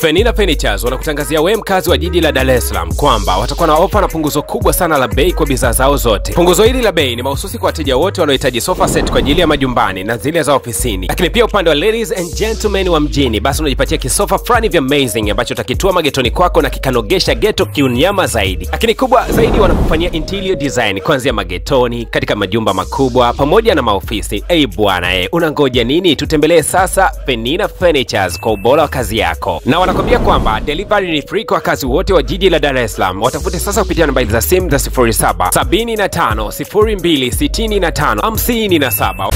Fenina Furnitures wanakutangazia wewe mkazi wa jiji la Dar es Salaam kwamba watakuwa na ofa na punguzo kubwa sana la bei kwa bidhaa zao zote. Punguzo hili la bei ni mahususi kwa wateja wote wanaohitaji sofa set kwa ajili ya majumbani na zile za ofisini. Lakini pia upande wa ladies and gentlemen wa mjini, basi unajipatia kisofa frani vya amazing ambacho utakitua magetoni kwako na kikanogesha geto kiunyama zaidi. Lakini kubwa zaidi, wanakufanyia interior design kuanzia magetoni, katika majumba makubwa pamoja na maofisi. Bwana unangoja nini? Tutembelee sasa Fenina Furnitures kwa ubora wa kazi yako. Na wanakwambia kwamba delivery ni free kwa wakazi wote wa jiji la Dar es Salaam. Watafute sasa kupitia nambari za simu za 0775026557.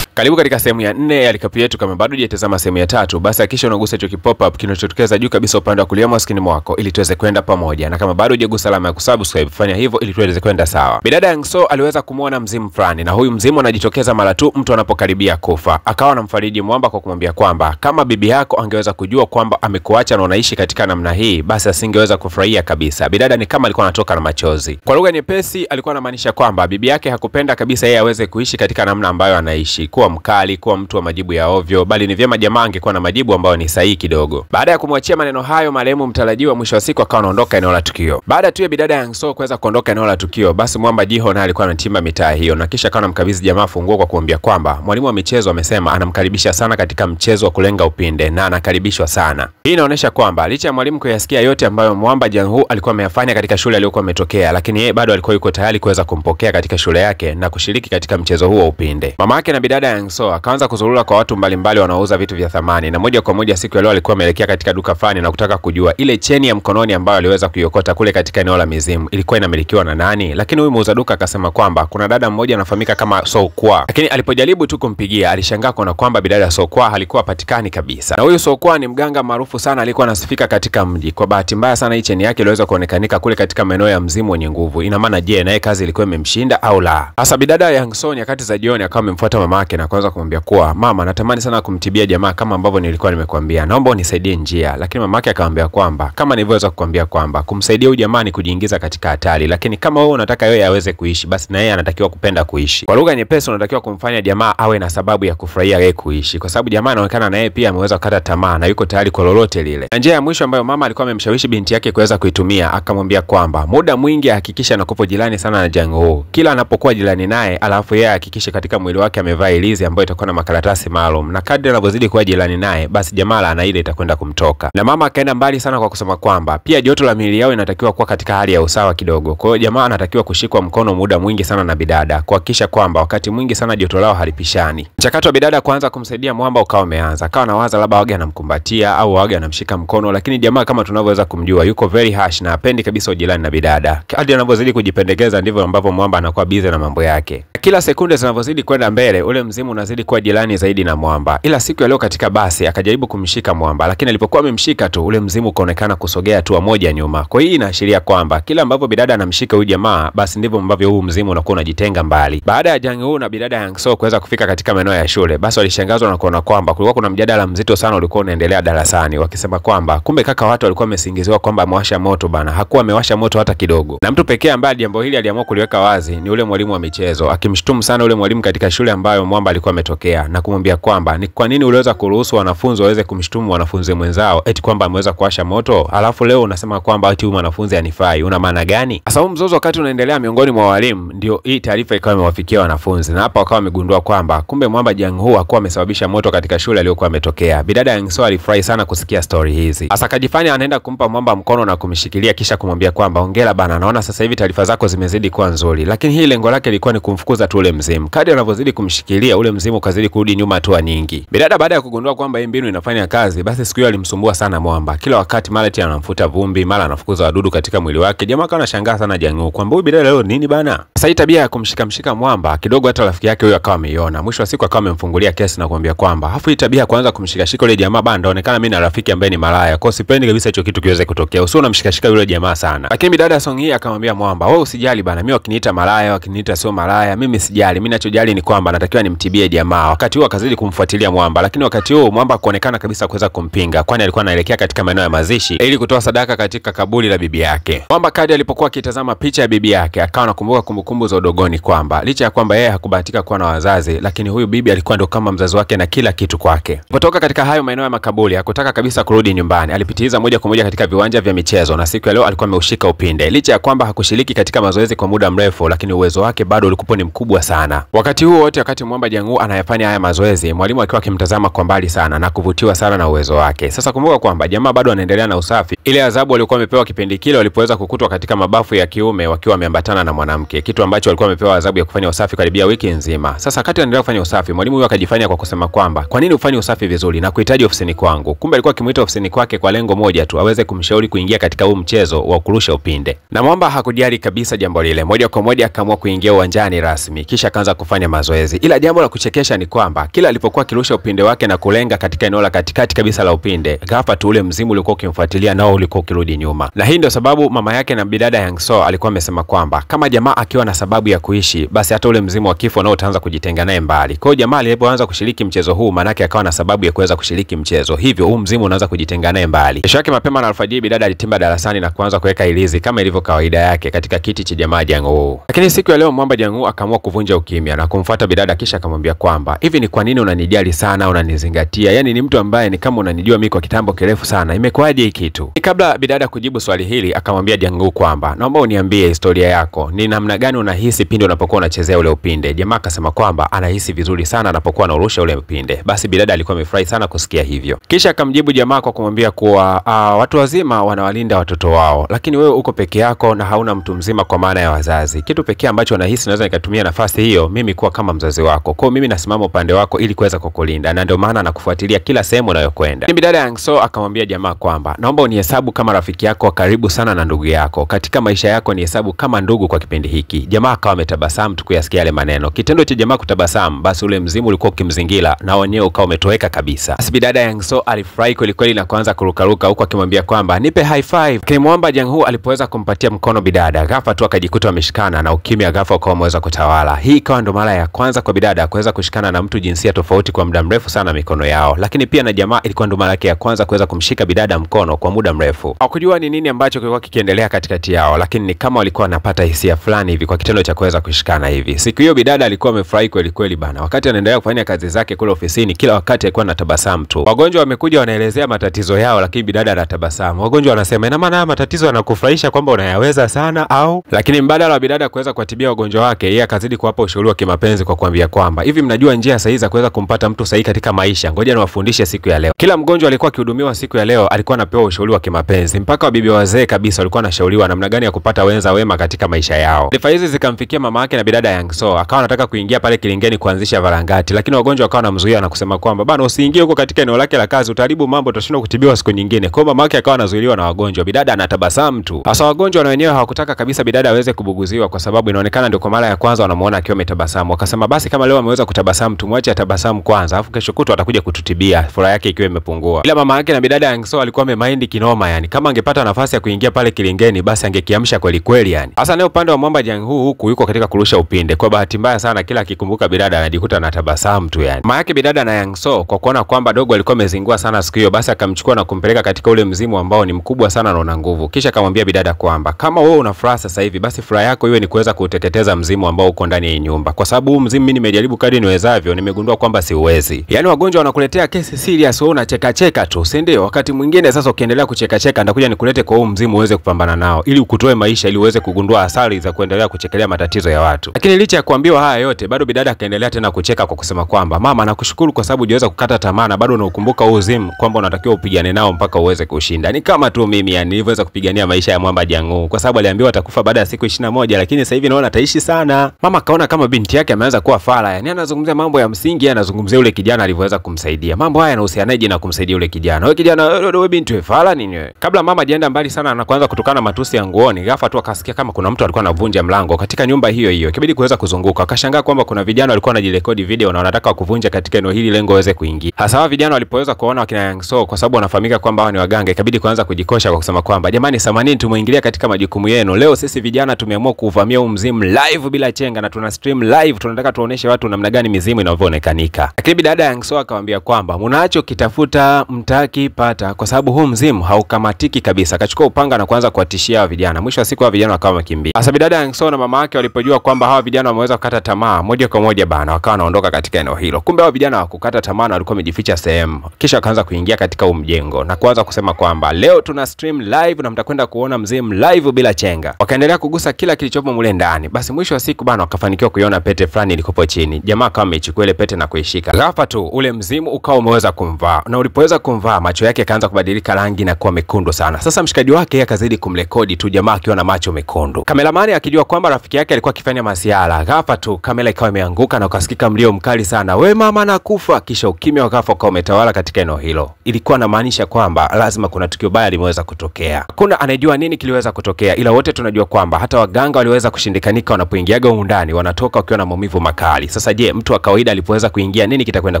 Karibu katika sehemu ya 4 ya likapu yetu. Kama bado hujatazama sehemu ya 3, basi hakikisha unagusa hicho kipop up kinachotokeza juu kabisa upande wa kulia mwa skrini mwako ili tuweze kwenda pamoja. Na kama bado hujagusa alama ya kusubscribe, fanya hivyo ili tuweze kwenda sawa. Bidada Yang So aliweza kumuona mzimu fulani, na huyu mzimu anajitokeza mara tu mtu anapokaribia kufa. Akawa anamfariji mwamba kwa kumwambia kwamba kama bibi yako angeweza kujua kwamba amekuacha na unaishi katika namna hii, basi asingeweza kufurahia kabisa. Bidada ni kama alikuwa anatoka na machozi. Kwa lugha nyepesi alikuwa anamaanisha kwamba bibi yake hakupenda kabisa yeye aweze kuishi katika namna ambayo anaishi, kuwa mkali, kuwa mtu wa majibu ya ovyo, bali ni vyema jamaa angekuwa na majibu ambayo ni sahihi kidogo. Baada ya kumwachia maneno hayo marehemu mtarajiwa, mwisho wa siku akawa anaondoka eneo la tukio. Baada tu ya bidada Yang So kuweza kuondoka eneo la tukio, basi mwamba Jiho naye alikuwa anatimba mitaa hiyo, na kisha akawa anamkabidhi jamaa funguo kwa kumwambia kwamba mwalimu wa michezo amesema anamkaribisha sana katika mchezo wa kulenga upinde na anakaribishwa sana. Hii inaonyesha kwamba licha ya mwalimu kuyasikia yote ambayo mwamba Jiho alikuwa ameyafanya katika shule aliyokuwa ametokea, lakini yeye bado alikuwa yuko tayari kuweza kumpokea katika shule yake na kushiriki katika mchezo huo wa upinde. Mama yake na bidada Yang So akaanza kuzurura kwa watu mbalimbali wanaouza vitu vya thamani, na moja kwa moja siku ya leo alikuwa ameelekea katika duka fani na kutaka kujua ile cheni ya mkononi ambayo aliweza kuiokota kule katika eneo la mizimu ilikuwa inamilikiwa na nani. Lakini huyu muuza duka akasema kwamba kuna dada mmoja anafahamika kama Sokwa, lakini alipojaribu tu kumpigia alishangaa kuona kwamba bidada Sokwa halikuwa patikani kabisa. Na huyu Sokwa ni mganga maarufu sana, alikuwa anasifika katika mji. Kwa bahati mbaya sana hii cheni yake iliweza kuonekanika kule katika maeneo ya mzimu wenye nguvu. Ina maana je, naye kazi ilikuwa imemshinda au la? Hasa bidada Yang So nyakati za jioni akawa amemfuata mama yake na kuanza kumwambia kuwa mama, natamani sana kumtibia jamaa kama ambavyo nilikuwa nimekuambia, naomba unisaidie njia. Lakini mama yake akamwambia kwamba kama nilivyoweza kukuambia kwamba kumsaidia huyu jamaa ni kujiingiza katika hatari, lakini kama wewe unataka yeye aweze kuishi, basi na yeye anatakiwa kupenda kuishi. Kwa lugha nyepesi, unatakiwa kumfanya jamaa awe na sababu ya kufurahia yeye kuishi, kwa sababu jamaa anaonekana na yeye pia ameweza kukata tamaa na yuko tayari kwa lolote lile. Na njia ya mwisho ambayo mama alikuwa amemshawishi binti yake kuweza kuitumia, akamwambia kwamba muda mwingi hakikisha anakupo jirani sana na Jango. Kila anapokuwa jirani naye, alafu yeye hakikisha katika mwili wake amevaa ilizi ambayo itakuwa na makaratasi maalum, na kadri anavyozidi kuwa jirani naye, basi jamaa ana ile itakwenda kumtoka. Na mama akaenda mbali sana kwa kusema kwamba pia joto la miili yao inatakiwa kuwa katika hali ya usawa kidogo. Kwa hiyo jamaa anatakiwa kushikwa mkono muda mwingi sana na bidada, kuhakikisha kwamba wakati mwingi sana joto lao halipishani. Mchakato wa bidada kuanza kumsaidia mwamba ukawa umeanza. Akawa anawaza labda wage anamkumbatia au wage anamshika mkono, lakini jamaa kama tunavyoweza kumjua yuko very harsh na hapendi kabisa ujirani na bidada. Kadri anavyozidi kujipendekeza ndivyo ambavyo mwamba anakuwa busy na mambo yake. Kila sekunde zinavyozidi kwenda mbele, ule mzimu unazidi kuwa jirani zaidi na mwamba. Ila siku ya leo katika basi akajaribu kumshika mwamba, lakini alipokuwa amemshika tu ule mzimu ukaonekana kusogea tu moja nyuma. Kwa hiyo inaashiria kwamba kila ambavyo bidada anamshika huyu jamaa, basi ndivyo ambavyo huu mzimu unakuwa unajitenga mbali. Baada ya Jango na bidada Yang So kuweza kufika katika maeneo ya shule, basi walishangazwa na kuona kwamba kulikuwa kuna mjadala mzito sana ulikuwa unaendelea darasani, wakisema kwamba kumbe kaka watu walikuwa wamesingiziwa kwamba amewasha moto bana. Hakuwa amewasha moto hata kidogo. Na mtu pekee ambaye jambo hili aliamua kuliweka wazi ni ule mwalimu wa michezo, akimshtumu sana ule mwalimu katika shule ambayo mwamba alikuwa ametokea na kumwambia kwamba ni kwa nini uliweza kuruhusu wanafunzi waweze kumshtumu wanafunzi mwenzao eti kwamba ameweza kuwasha moto, alafu leo unasema kwamba eti huyu mwanafunzi anifai. Una maana gani? Sasa huu mzozo wakati unaendelea miongoni mwa walimu, ndio hii taarifa ikawa imewafikia wanafunzi, na hapa wakawa wamegundua kwamba kumbe mwamba Jango hakuwa amesababisha moto katika shule aliyokuwa ametokea. Bidada Yang So alifurahi sana kusikia story hizi. Sasa akajifanya anaenda kumpa mwamba mkono na kumshikilia, kisha kumwambia kwamba hongera bana, naona sasa hivi taarifa zako zimezidi kuwa nzuri. Lakini hii lengo lake lilikuwa ni kumfukuza tu ule mzimu. Kadri anavyozidi kumshikilia ule mzimu ukazidi kurudi nyuma hatua nyingi. Bidada baada ya kugundua kwamba hii mbinu inafanya kazi, basi siku hiyo alimsumbua sana mwamba. Kila wakati mara tena anamfuta vumbi, mara anafukuza wadudu katika mwili wake. Jamaa kana shangaa sana Jango kwamba huyu bidada leo nini bana. Sasa hii tabia ya kumshika mwamba kidogo hata rafiki yake huyo akawa ameiona. Mwisho wa siku akawa amemfungulia kesi na kumwambia kwamba hafu hii tabia ya kuanza kumshika yule jamaa bana, inaonekana mimi na rafiki ambaye ni malaya. Kwa sipendi kabisa hicho kitu kiweze kutokea. Usio unamshika yule jamaa sana. Lakini bidada Song hii akamwambia mwamba, wewe usijali bana, mimi wakiniita malaya, wakiniita sio malaya, mimi sijali, mimi ninachojali ni kwamba natakiwa nimtibie jamaa. Wakati huo akazidi kumfuatilia Mwamba, lakini wakati huo Mwamba kuonekana kabisa kuweza kumpinga, kwani alikuwa anaelekea katika maeneo ya mazishi ili kutoa sadaka katika kaburi la bibi yake. Mwamba kadi alipokuwa akitazama picha ya bibi yake, akawa anakumbuka kumbukumbu za udogoni kwamba licha ya kwamba yeye hakubahatika kuwa na wazazi, lakini huyu bibi alikuwa ndo kama mzazi wake na kila kitu kwake. Kutoka katika hayo maeneo ya makaburi, hakutaka kabisa kurudi nyumbani. Alipitiliza moja kwa moja katika viwanja vya michezo, na siku ya leo alikuwa ameushika upinde. Licha ya kwamba hakushiriki katika mazoezi kwa muda mrefu, lakini uwezo wake bado ulikuwa ni mkubwa sana. Wakati huo wote, wakati Mwamba Jang'u anayafanya haya mazoezi, mwalimu akiwa akimtazama kwa mbali sana na kuvutiwa sana na uwezo wake. Sasa kumbuka kwamba jamaa bado anaendelea na usafi. Ile adhabu walikuwa wamepewa kipindi kile walipoweza kukutwa katika mabafu ya kiume wakiwa wameambatana na mwanamke, kitu ambacho walikuwa wamepewa adhabu ya kufanya usafi karibia wiki nzima. Sasa wakati anaendelea kufanya usafi, mwalimu huyo akajifanya kwa kusema kwamba kwa nini ufanye usafi vizuri na kuhitaji ofisini kwangu. Kumbe alikuwa akimuita ofisini kwake kwa lengo moja tu, aweze kumshauri kuingia katika huu mchezo wa kurusha upinde. Na Mwamba hakujali kabisa jambo lile. Moja kwa moja akaamua kuingia uwanjani rasmi, kisha akaanza kufanya mazoezi. Ila jambo la kuchekesha ni kwamba kila alipokuwa akirusha upinde wake na kulenga katika eneo la katikati kabisa la upinde, ghafla tu ule mzimu ulikuwa ukimfuatilia nao ulikuwa ukirudi nyuma. Na hii ndio sababu mama yake na bidada Yang So alikuwa amesema kwamba kama jamaa akiwa na sababu ya kuishi, basi hata ule mzimu wa kifo nao utaanza kujitenga naye mbali. Kwa hiyo jamaa alipoanza kushiriki mchezo huu, maana yake akawa na sababu ya kuweza kushiriki mchezo, hivyo huu mzimu unaanza kujitenga naye mbali. Kesho yake mapema na alfajiri, bidada alitimba darasani na kuanza kuweka ilizi kama ilivyo kawaida yake katika kiti cha jamaa Jang'u. Lakini siku ya leo Mwamba Jang'u akaamua kuvunja ukimya na kumfuata bidada, kisha akamwambia kwamba hivi ni kwa nini unanijali sana, unanizingatia? Yaani ni mtu ambaye ni kama unanijua mimi kwa kitambo kirefu sana. Imekuwaje hii kitu? Kabla bidada kujibu swali hili, akamwambia Jang'u kwamba naomba uniambie historia yako. Ni namna gani unahisi pindi unapokuwa unachezea ule upinde? Jamaa akasema kwamba anahisi vizuri sana anapokuwa anarusha ule upinde. Basi bidada alikuwa amefurahi sana kusikia hivyo. Kisha akamjibu jamaa kwa kumwambia kuwa watu wazima wanawalinda watoto wao, lakini wewe uko peke yako na hauna mtu mzima kwa maana ya wazazi. Kitu pekee ambacho nahisi naweza nikatumia nafasi hiyo mimi kuwa kama mzazi wako. Kwa mimi nasimama upande wako ili kuweza kukulinda, na ndio maana nakufuatilia kila sehemu unayokwenda. Bidada Yang So akamwambia jamaa kwamba naomba unihesabu kama rafiki yako karibu sana na ndugu yako. Katika maisha yako nihesabu kama ndugu kwa kipindi hiki. Jamaa akawa ametabasamu tu kuyasikia yale maneno. Kitendo cha jamaa kutabasamu, basi ule mzimu ulikuwa ukimzingira na wenyewe ukawa umetoweka kabisa. Basi bidada Yang So alifurahi kweli kweli na kuanza kurukaruka huko akimwambia kwamba nipe high five. Mwamba Jang'u alipoweza kumpatia mkono bidada, ghafla tu akajikuta wameshikana na ukimya ghafla ukawa umeweza kutawala. Hii ikawa ndo mara ya kwanza kwa bidada kuweza kushikana na mtu jinsia tofauti kwa muda mrefu sana mikono yao. Lakini pia na jamaa ilikuwa ndo mara yake ya kwanza kuweza kumshika bidada mkono kwa muda mrefu. Hakujua ni nini ambacho kilikuwa kikiendelea katikati yao, lakini ni kama walikuwa wanapata hisia fulani hivi kwa kitendo cha kuweza kushikana hivi. Siku hiyo bidada alikuwa amefurahi kweli kweli bana. Wakati anaendelea kufanya kazi zake kule ofisini, kila wakati alikuwa anatabasamu tu. Wagonjwa wamekuja wanaelezea matatizo yao, lakini bidada anatabasamu. Wagonjwa wanasema ina maana matatizo yanakufurahisha kwamba unayaweza sana au? Lakini mbadala wa bidada kuweza kuwatibia wagonjwa wake, yeye akazidi kuwapa ushauri wa kimapenzi kwa kuambia kwamba hivi mnajua njia sahihi za kuweza kumpata mtu sahihi katika maisha? Ngoja niwafundishe siku ya leo. Kila mgonjwa alikuwa akihudumiwa siku ya leo alikuwa anapewa ushauri wa kimapenzi. Mpaka wabibi wazee kabisa walikuwa wanashauriwa namna gani ya kupata wenza wema katika maisha yao. Sifa hizi zikamfikia mama yake na bidada Yang So, akawa anataka kuingia pale kilingeni kuanzisha varangati, lakini wagonjwa wakawa wanamzuia na kusema kwamba bana, usiingie huko katika eneo lake la kazi, utaharibu mambo, utashindwa kutibiwa siku nyingine. Kwa mama yake akawa anazuiliwa na wagonjwa. Bidada anatabasamu tu. Hasa wagonjwa na wenyewe hawakutaka kabisa bidada aweze kubuguziwa, kwa sababu inaonekana ndio kwa mara ya kwanza wanamuona akiwa ametabasamu. Wakasema basi kama leo ameweza kutabasamu, tumwache atabasamu kwanza, afu kesho kutwa atakuja kututibia, furaha yake ikiwa imepungua. Ila mama yake na bidada Yang So alikuwa amemind kinoma, yani kama angepata nafasi ya kuingia pale kilingeni basi angekiamsha kweli kweli yani. Hasa leo upande wa Mwamba Jang'u huku yuko katika kurusha upinde. Kwa bahati mbaya sana kila akikumbuka bidada anajikuta anatabasamu tu yani. Mama yake bidada na Yang So kwa kuona kwamba dogo alikuwa amezingua sana siku hiyo, basi akamchukua na kumpeleka katika ule mzimu ambao ni mkubwa sana na una nguvu. Kisha akamwambia bidada kwamba kama wewe una furaha sasa hivi, basi furaha yako iwe ni kuweza kuteketeza mzimu ambao uko ndani ya nyumba, kwa sababu huu mzimu mimi nimejaribu kadri niwezavyo, nimegundua kwamba siuwezi. Yani wagonjwa wanakuletea kesi serious, wewe unacheka cheka tu, si ndio? Wakati mwingine sasa ukiendelea kucheka cheka, ndakuja nikulete kwa huu mzimu uweze kupambana nao ili ukutoe maisha, ili uweze kugundua athari za kuendelea kuchekelea matatizo ya watu. Lakini licha ya kuambiwa haya yote, bado bidada akaendelea tena kucheka kwa kusema kwamba mama, nakushukuru kwa sababu hujaweza kukata tamaa na bado unakumbuka huu mzimu kwamba unatakiwa upigane nao mpaka uweze kushinda. Ni kama tu mimi yani nilivyoweza kupigania maisha ya Mwamba Jang'u, kwa sababu aliambiwa atakufa baada ya siku 21, lakini sasa hivi naona ataishi sana. Mama kaona kama binti yake ameanza kuwa fala, yani anazungumzia mambo ya msingi, anazungumzia ule kijana alivyoweza kumsaidia. Mambo haya yanahusianaje na kumsaidia ule kijana? Wewe kijana, wewe binti wewe fala nini wewe? Kabla mama ajaenda mbali sana na kuanza kutukana matusi ya nguoni, ghafla tu akasikia kama kuna mtu alikuwa anavunja mlango katika nyumba hiyo hiyo. Ikibidi kuweza kuzunguka, akashangaa kwamba kuna vijana walikuwa wanajirekodi video na wanataka kuvunja katika eneo hili lengo waweze kuingia. Hasa hao vijana walipoweza kuona wakina Yang So, kwa sababu wanafahamika kwamba hao ni waganga, ikabidi kuanza kujikosha kwa kusema kwamba jamani, samanini tumeingilia katika majukumu yenu. Leo sisi vijana tumeamua kuvamia huu mzimu live bila chenga. chenga na tuna stream live, tunataka tuoneshe watu namna gani mizimu inavyoonekanika. Lakini bidada Young So akamwambia kwamba mnacho kitafuta mtaki pata, kwa sababu huu mzimu haukamatiki kabisa. Akachukua upanga na kuanza kuwatishia vijana. Mwisho wa siku wa vijana wakawa wakimbia. Sasa bidada Young So na mama yake walipojua kwamba hawa vijana wameweza kukata tamaa, moja kwa moja bana wakawa wanaondoka katika eneo hilo. Kumbe hawa vijana hawakukata tamaa, walikuwa wamejificha sehemu. Kisha wakaanza kuingia katika mjengo na kuanza kusema kwamba leo tuna stream live na mtakwenda kuona mzimu live bila chenga. Wakaendelea kugusa kila kilichopo mule ndani. Basi mwisho wa siku bana wakafanikiwa kuiona pete fulani ilikopo chini. Jamaa kama amechukua ile pete na kuishika. Ghafla tu ule mzimu ukawa umeweza kumvaa. Na ulipoweza kumvaa, macho yake yakaanza kubadilika rangi na kuwa mekundu sana. Sasa mshikaji wake akazidi kumrekodi tu jamaa akiwa na macho mekundu. Kameramani akijua kwamba rafiki yake alikuwa akifanya masiala. Ghafla tu kamera ikawa imeanguka na ukasikika mlio mkali sana. We mama nakufa. Kisha ukimya wa ghafla ukawa umetawala katika eneo hilo. Ilikuwa inamaanisha kwamba lazima kuna tukio baya limeweza kutokea. Hakuna anejua nini kiliweza kutokea, ila wote tunajua kwamba hata waganga waliweza kushindikanika wanapoingiaga huko ndani, wanatoka wakiwa na maumivu makali. Sasa je, mtu wa kawaida alipoweza kuingia nini kitakwenda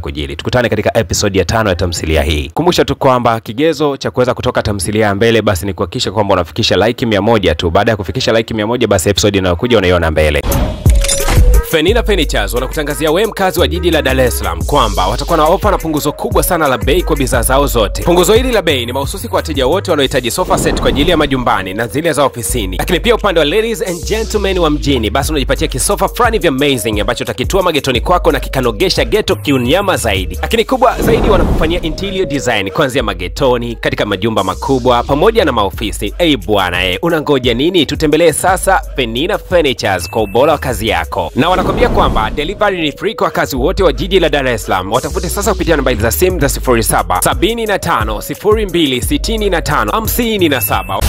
kujili? Tukutane katika episode ya 5 ya tamthilia hii. Kumbusha tu kwamba kigezo cha kuweza kutoka tamthilia ya mbele basi ni kuhakikisha kwamba unafikisha like 100 tu. Baada ya kufikisha like 100 basi episode inayokuja unaiona mbele. Fenina Furnitures wanakutangazia wewe mkazi wa jiji la Dar es Salaam kwamba watakuwa na ofa na punguzo kubwa sana la bei kwa bidhaa zao zote. Punguzo hili la bei ni mahususi kwa wateja wote wanaohitaji sofa set kwa ajili ya majumbani na zile za ofisini. Lakini pia upande wa ladies and gentlemen wa mjini, basi unajipatia kisofa frani vya amazing ambacho utakitua magetoni kwako na kikanogesha geto kiunyama zaidi. Lakini kubwa zaidi wanakufanyia interior design kuanzia magetoni, katika majumba makubwa pamoja na maofisi. Bwana unangoja nini? Tutembelee sasa Fenina Furnitures kwa ubora wa kazi yako. Na wanakwambia kwamba delivery ni free kwa wakazi wote wa jiji la Dar es Salaam. Watafute sasa kupitia nambari za simu za 0775 0265 57.